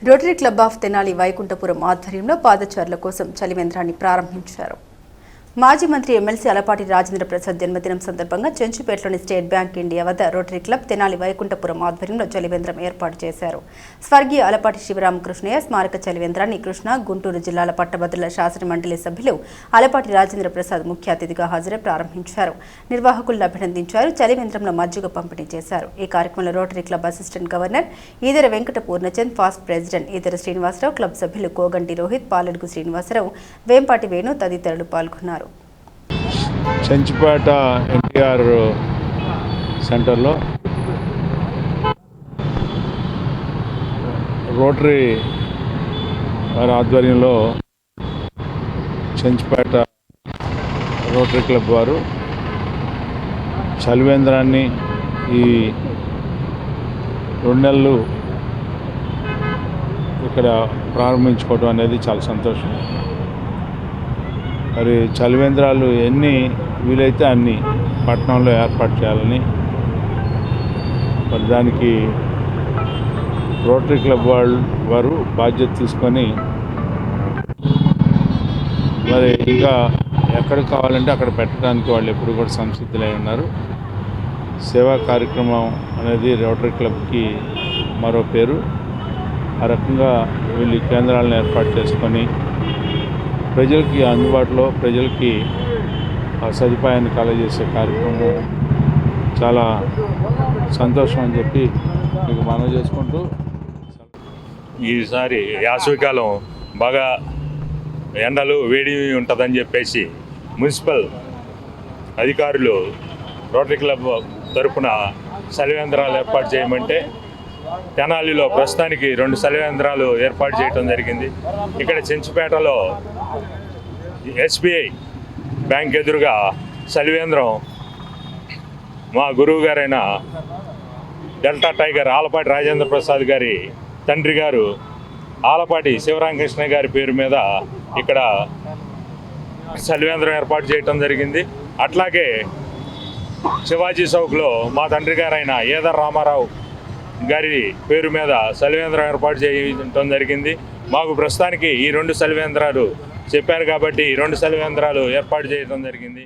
Rotary club of Tenali Vaikunthapuram ఆధ్వర్యంలో పాదచారుల కోసం చలివేంద్రాన్ని ప్రారంభించారు. మాజీ మంత్రి ఎమ్మెల్సీ అలపాటి రాజేంద్ర ప్రసాద్ జన్మదినం సందర్భంగా చెంచుపేటలోని స్టేట్ బ్యాంక్ ఇండియా వద్ద రోటరీ క్లబ్ తెనాలి వైకుంఠపురం ఆధ్వర్యంలో చలివేంద్రం ఏర్పాటు చేశారు. స్వర్గీయ అలపాటి శివరామకృష్ణయ్య స్మారక చలివేంద్రాన్ని కృష్ణా, గుంటూరు జిల్లాల పట్టభద్రుల శాసన మండలి సభ్యులు అలపాటి రాజేంద్ర ప్రసాద్ ముఖ్య అతిథిగా హాజరై ప్రారంభించారు. నిర్వాహకులను అభినందించారు. చలివేంద్రంలో మజ్జిగ పంపిణీ చేశారు. ఈ కార్యక్రమంలో rotary club assistant governor Eedara Venkata Purnachand, past president Eedara Srinivasarao, club సభ్యులు కోగంటి రోహిత్, పాలెడుగు శ్రీనివాసరావు, వేంపాటి వేణు తదితరులు పాల్గొన్నారు. చెంచుపేట ఎన్టీఆర్ సెంటర్లో రోటరీ వారి ఆధ్వర్యంలో చెంచుపేట రోటరీ క్లబ్ వారు చలివేంద్రాన్ని ఈ 2 నెలలు ఇక్కడ ప్రారంభించుకోవడం అనేది చాలా సంతోషం. మరి చలివేంద్రాలు ఎన్ని వీలైతే అన్ని పట్టణంలో ఏర్పాటు చేయాలని మరి దానికి రోటరీ క్లబ్ వారు బాధ్యత తీసుకొని మరి ఇంకా ఎక్కడ కావాలంటే అక్కడ పెట్టడానికి వాళ్ళు ఎప్పుడు కూడా సంసిద్ధులై ఉన్నారు. సేవా కార్యక్రమం అనేది రోటరీ క్లబ్కి మరో పేరు. ఆ రకంగా వీళ్ళు కేంద్రాలను ఏర్పాటు చేసుకొని ప్రజలకి అందుబాటులో ప్రజలకి సదుపాయాన్ని కలగజేసే కార్యక్రమం చాలా సంతోషం అని చెప్పి మీకు మనవి చేసుకుంటూ, ఈసారి వేసవికాలం బాగా ఎండలు వేడి ఉంటుందని చెప్పేసి మున్సిపల్ అధికారులు రోటరీ క్లబ్ తరఫున చలివేంద్రాలు ఏర్పాటు చేయమంటే తెనాలిలో ప్రస్తుతానికి 2 చలివేంద్రాలు ఏర్పాటు చేయడం జరిగింది. ఇక్కడ చెంచుపేటలో SBI బ్యాంక్ ఎదురుగా చలివేంద్రం మా గురువు గారైన డెల్టా టైగర్ ఆలపాటి రాజేంద్ర ప్రసాద్ గారి తండ్రి గారు ఆలపాటి శివరామకృష్ణ గారి పేరు మీద ఇక్కడ చలివేంద్రం ఏర్పాటు చేయడం జరిగింది. అట్లాగే శివాజీ చౌక్లో మా తండ్రి గారైన ఈదర రామారావు గారి పేరు మీద చలివేంద్రం ఏర్పాటు చేయడం జరిగింది. మాకు ప్రస్తుతానికి ఈ 2 చలివేంద్రాలు చెప్పారు కాబట్టి ఈ 2 చలివేంద్రాలు ఏర్పాటు చేయడం జరిగింది.